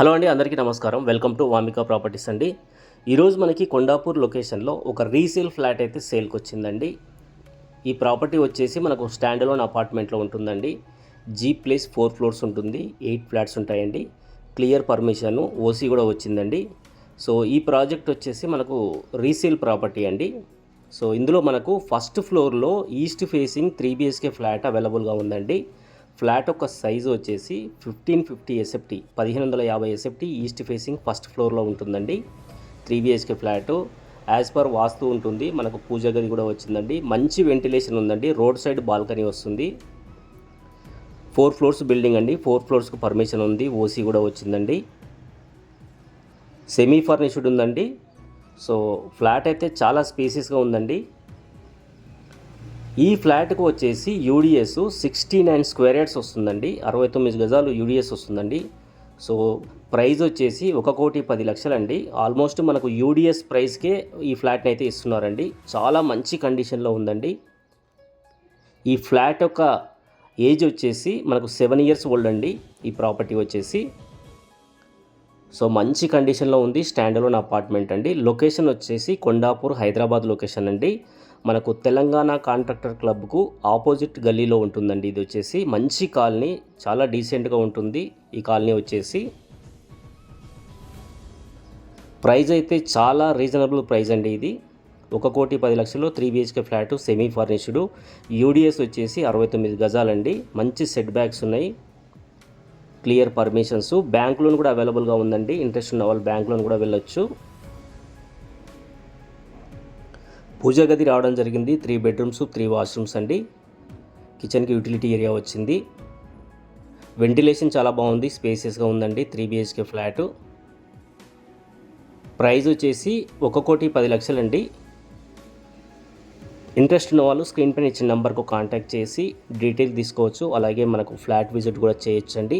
Hello అండి, అందరికీ నమస్కారం. వెల్కమ్ టు వామిక ప్రాపర్టీస్ అండి. ఈరోజు మనకి కొండాపూర్ లొకేషన్లో ఒక రీసేల్ ఫ్లాట్ అయితే సేల్కి వచ్చిందండి. ఈ ప్రాపర్టీ వచ్చేసి మనకు స్టాండ్ అలోన్ అపార్ట్మెంట్లో ఉంటుందండి. G+ 4 ఫ్లోర్స్ ఉంటుంది, 8 ఫ్లాట్స్ ఉంటాయండి. క్లియర్ పర్మిషన్, ఓసీ కూడా వచ్చిందండి. సో ఈ ప్రాజెక్ట్ వచ్చేసి మనకు రీసేల్ ప్రాపర్టీ అండి. సో ఇందులో మనకు ఫస్ట్ ఫ్లోర్లో ఈస్ట్ ఫేసింగ్ 3 BHK ఫ్లాట్ అవైలబుల్గా ఉందండి. ఫ్లాట్ యొక్క సైజు వచ్చేసి 1550 SFT 1550 SFT east facing first ఫ్లోర్లో ఉంటుందండి. 3 BHK ఫ్లాటు యాజ్ పర్ వాస్తు ఉంటుంది. మనకు పూజ గది కూడా వచ్చిందండి. మంచి వెంటిలేషన్ ఉందండి. రోడ్ సైడ్ బాల్కనీ వస్తుంది. 4 ఫ్లోర్స్ బిల్డింగ్ అండి. 4 ఫ్లోర్స్కు పర్మిషన్ ఉంది, ఓసీ కూడా వచ్చిందండి. సెమీ ఫర్నిష్డ్ ఉందండి. సో ఫ్లాట్ అయితే చాలా స్పేసియస్గా ఉందండి. ఈ ఫ్లాట్కు వచ్చేసి యూడిఎస్ 69 స్క్వేర్ యార్డ్స్ వస్తుందండి. 69 గజాలు యూడిఎస్ వస్తుందండి. సో ప్రైస్ వచ్చేసి 1,10,00,000 అండి. ఆల్మోస్ట్ మనకు యూడిఎస్ ప్రైస్కే ఈ ఫ్లాట్ని అయితే ఇస్తున్నారండి. చాలా మంచి కండిషన్లో ఉందండి. ఈ ఫ్లాట్ యొక్క ఏజ్ వచ్చేసి మనకు 7 ఇయర్స్ ఓల్డ్ అండి. ఈ ప్రాపర్టీ వచ్చేసి సో మంచి కండిషన్లో ఉంది. స్టాండ్ అలోన్ అపార్ట్మెంట్ అండి. లొకేషన్ వచ్చేసి కొండాపూర్, హైదరాబాద్ లొకేషన్ అండి. మనకు తెలంగాణ కాంట్రాక్టర్ క్లబ్కు ఆపోజిట్ గల్లీలో ఉంటుందండి. ఇది వచ్చేసి మంచి కాలనీ, చాలా డీసెంట్గా ఉంటుంది ఈ కాలనీ వచ్చేసి. ప్రైస్ అయితే చాలా రీజనబుల్ ప్రైస్ అండి. ఇది 1,10,00,000 3 BHK flat, semi furnished. UDS వచ్చేసి 69 గజాలండి. మంచి సెట్ బ్యాక్స్ ఉన్నాయి, క్లియర్ పర్మిషన్స్. బ్యాంక్ లోన్ కూడా అవైలబుల్గా ఉందండి. ఇంట్రెస్ట్ ఉన్న వాళ్ళు బ్యాంక్ లోన్ కూడా వెళ్ళొచ్చు. పూజా గది రావడం జరిగింది. 3 బెడ్రూమ్స్ 3 వాష్రూమ్స్ అండి. కిచెన్కి యూటిలిటీ ఏరియా వచ్చింది. వెంటిలేషన్ చాలా బాగుంది, స్పేసియస్గా ఉందండి. 3 BHK ఫ్లాటు. ప్రైస్ వచ్చేసి 1,10,00,000 అండి. ఇంట్రెస్ట్ ఉన్న వాళ్ళు స్క్రీన్ పైన ఇచ్చిన నెంబర్కు కాంటాక్ట్ చేసి డీటెయిల్ తీసుకోవచ్చు. అలాగే మనకు ఫ్లాట్ విజిట్ కూడా చేయొచ్చండి.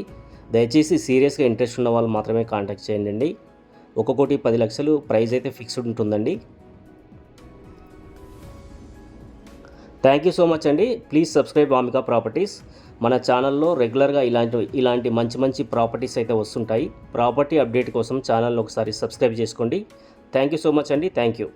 దయచేసి సీరియస్గా ఇంట్రెస్ట్ ఉన్న వాళ్ళు మాత్రమే కాంటాక్ట్ చేయండి. 1,10,00,000 ప్రైస్ అయితే ఫిక్స్డ్ ఉంటుందండి. థ్యాంక్ యూ సో మచ్ అండి. Please subscribe Vamika properties. మన ఛానల్లో రెగ్యులర్గా ఇలాంటి మంచి ప్రాపర్టీస్ అయితే వస్తుంటాయి. ప్రాపర్టీ అప్డేట్ కోసం ఛానల్ని ఒకసారి సబ్స్క్రైబ్ చేసుకోండి. థ్యాంక్ యూ సో మచ్ అండి. Thank you.